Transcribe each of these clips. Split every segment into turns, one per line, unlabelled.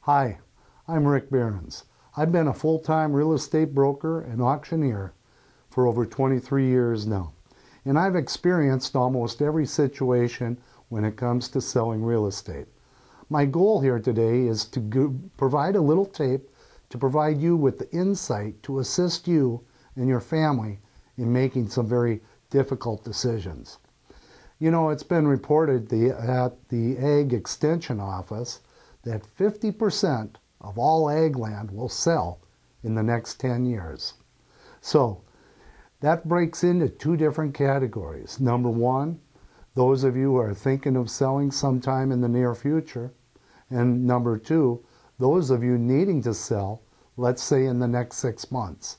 Hi, I'm Rick Behrens. I've been a full-time real estate broker and auctioneer for over 23 years now, and I've experienced almost every situation when it comes to selling real estate. My goal here today is to provide a little tape to provide you with the insight to assist you and your family in making some very difficult decisions. You know, it's been reported at the Ag Extension Office that 50% of all ag land will sell in the next 10 years. So that breaks into two different categories. Number one, those of you who are thinking of selling sometime in the near future. And number two, those of you needing to sell, let's say in the next 6 months.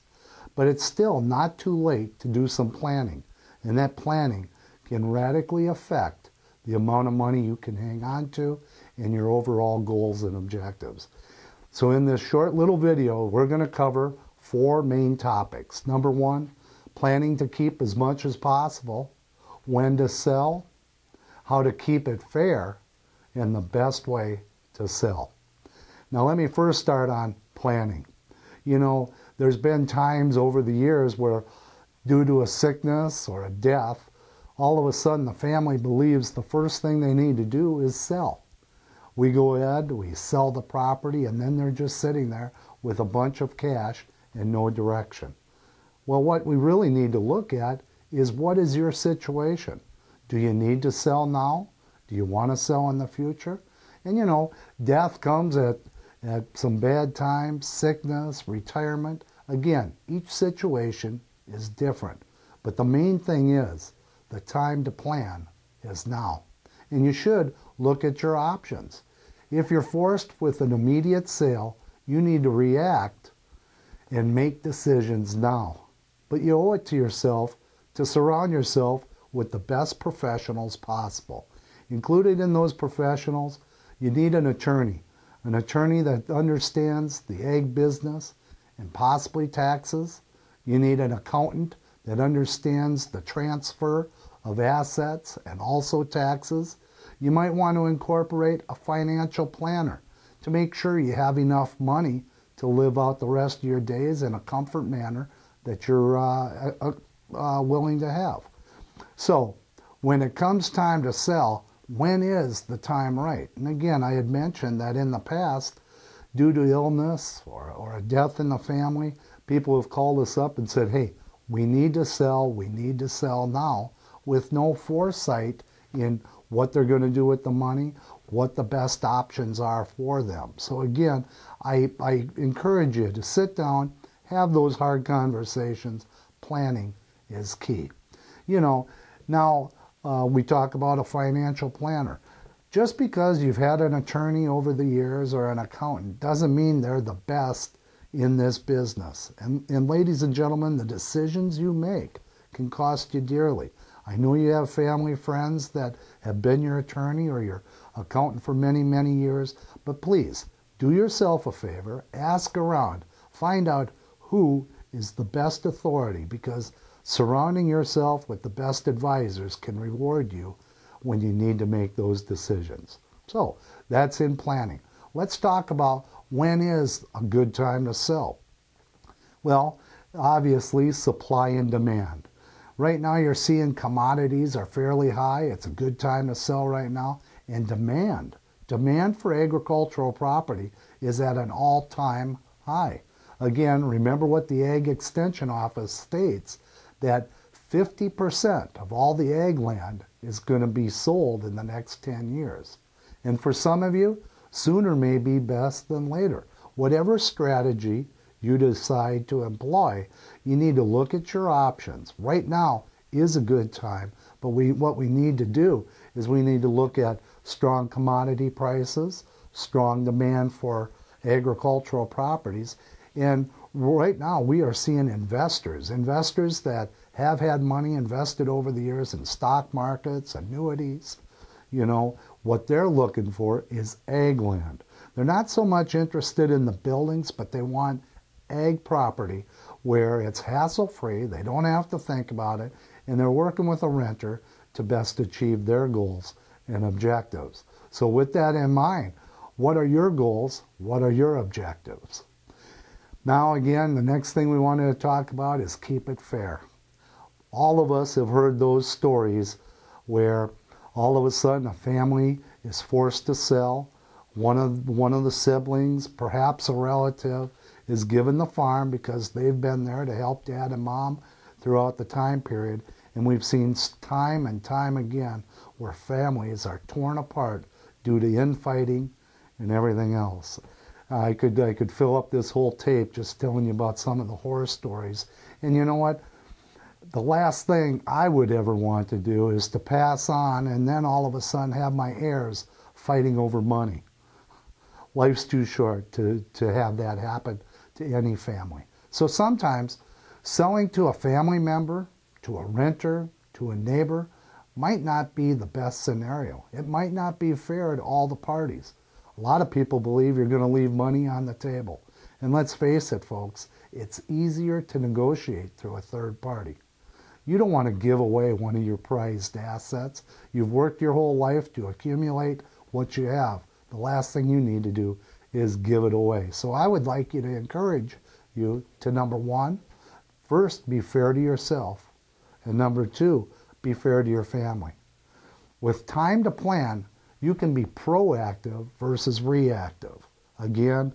But it's still not too late to do some planning. And that planning can radically affect the amount of money you can hang on to and your overall goals and objectives. So in this short little video, we're going to cover 4 main topics. Number one, planning to keep as much as possible, when to sell, how to keep it fair, and the best way to sell. Now let me first start on planning. You know, there's been times over the years where due to a sickness or a death, all of a sudden the family believes the first thing they need to do is sell. We go ahead, we sell the property, and then they're just sitting there with a bunch of cash and no direction. Well, what we really need to look at is, what is your situation? Do you need to sell now? Do you want to sell in the future? And you know, death comes at some bad times, sickness, retirement. Again, each situation is different. But the main thing is, the time to plan is now. And you should look at your options. If you're forced with an immediate sale, you need to react and make decisions now. But you owe it to yourself to surround yourself with the best professionals possible. Included in those professionals, you need an attorney that understands the ag business and possibly taxes. You need an accountant that understands the transfer of assets and also taxes. You might want to incorporate a financial planner to make sure you have enough money to live out the rest of your days in a comfort manner that you're willing to have. So when it comes time to sell, when is the time right? And again, I had mentioned that in the past, due to illness or a death in the family, people have called us up and said, hey, we need to sell now, with no foresight in what they're going to do with the money, what the best options are for them. So again, I encourage you to sit down, have those hard conversations. Planning is key. You know, now we talk about a financial planner. Just because you've had an attorney over the years or an accountant doesn't mean they're the best in this business. And ladies and gentlemen, the decisions you make can cost you dearly. I know you have family, friends that have been your attorney or your accountant for many, many years, but please do yourself a favor, ask around, find out who is the best authority, because surrounding yourself with the best advisors can reward you when you need to make those decisions. So that's in planning. Let's talk about, when is a good time to sell? Well, obviously supply and demand. Right now you're seeing commodities are fairly high. It's a good time to sell right now. And demand for agricultural property is at an all-time high. Again, remember what the Ag Extension Office states, that 50% of all the ag land is going to be sold in the next 10 years. And for some of you, sooner may be best than later. Whatever strategy you decide to employ, you need to look at your options. Right now is a good time, but what we need to do is we need to look at strong commodity prices, strong demand for agricultural properties, and right now we are seeing investors that have had money invested over the years in stock markets, annuities. You know, what they're looking for is ag land. They're not so much interested in the buildings, but they want ag property where it's hassle-free, they don't have to think about it, and they're working with a renter to best achieve their goals and objectives. So with that in mind, What are your goals? What are your objectives? Now again, the next thing we wanted to talk about is keep it fair. All of us have heard those stories where all of a sudden a family is forced to sell. One of the siblings, perhaps a relative, is given the farm because they've been there to help dad and mom throughout the time period. And we've seen time and time again where families are torn apart due to infighting and everything else. I could fill up this whole tape just telling you about some of the horror stories. And you know what? The last thing I would ever want to do is to pass on and then all of a sudden have my heirs fighting over money. Life's too short to have that happen to any family. So sometimes selling to a family member, to a renter, to a neighbor might not be the best scenario. It might not be fair to all the parties. A lot of people believe you're going to leave money on the table. And let's face it, folks, it's easier to negotiate through a third party. You don't want to give away one of your prized assets. You've worked your whole life to accumulate what you have. The last thing you need to do is give it away. So I would like you to encourage you to, number one, first, be fair to yourself. And number two, be fair to your family. With time to plan, you can be proactive versus reactive. Again,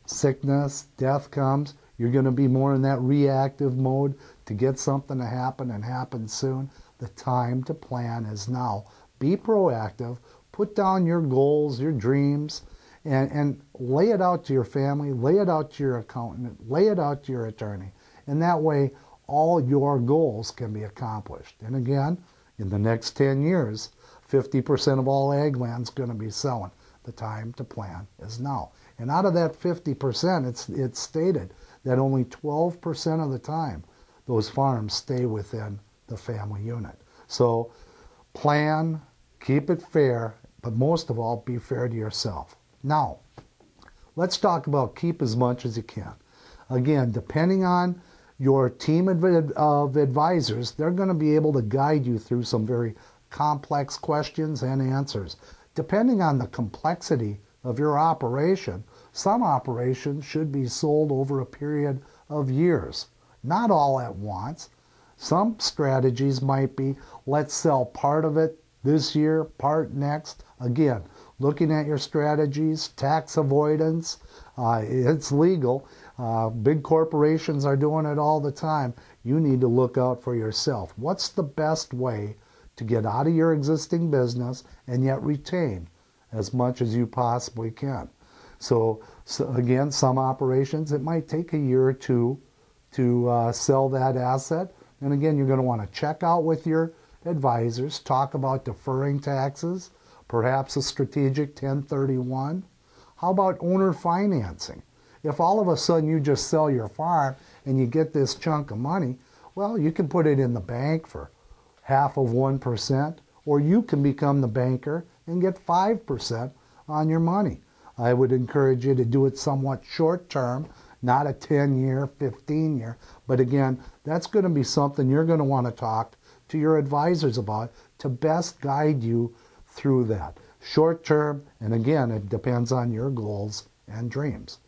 sickness, death comes, you're going to be more in that reactive mode to get something to happen and happen soon. The time to plan is now. Be proactive, put down your goals, your dreams, and lay it out to your family, lay it out to your accountant, lay it out to your attorney. And that way, all your goals can be accomplished. And again, in the next 10 years, 50% of all ag land is going to be selling. The time to plan is now. And out of that 50%, it's stated that only 12% of the time those farms stay within the family unit. So plan, keep it fair, but most of all, be fair to yourself. Now, let's talk about keep as much as you can. Again, depending on your team of advisors, they're going to be able to guide you through some very complex questions and answers. Depending on the complexity of your operation, some operations should be sold over a period of years, not all at once. Some strategies might be, let's sell part of it this year, part next. Again, looking at your strategies, tax avoidance, it's legal. Big corporations are doing it all the time. You need to look out for yourself. What's the best way to get out of your existing business and yet retain as much as you possibly can? So again, some operations, it might take a year or two to sell that asset. And again, you're going to want to check out with your advisors, talk about deferring taxes, perhaps a strategic 1031. How about owner financing? If all of a sudden you just sell your farm and you get this chunk of money, well, you can put it in the bank for 0.5%, or you can become the banker and get 5% on your money. I would encourage you to do it somewhat short term, not a 10-year, 15-year. But again, that's going to be something you're going to want to talk to your advisors about to best guide you through that. Short term, and again, it depends on your goals and dreams.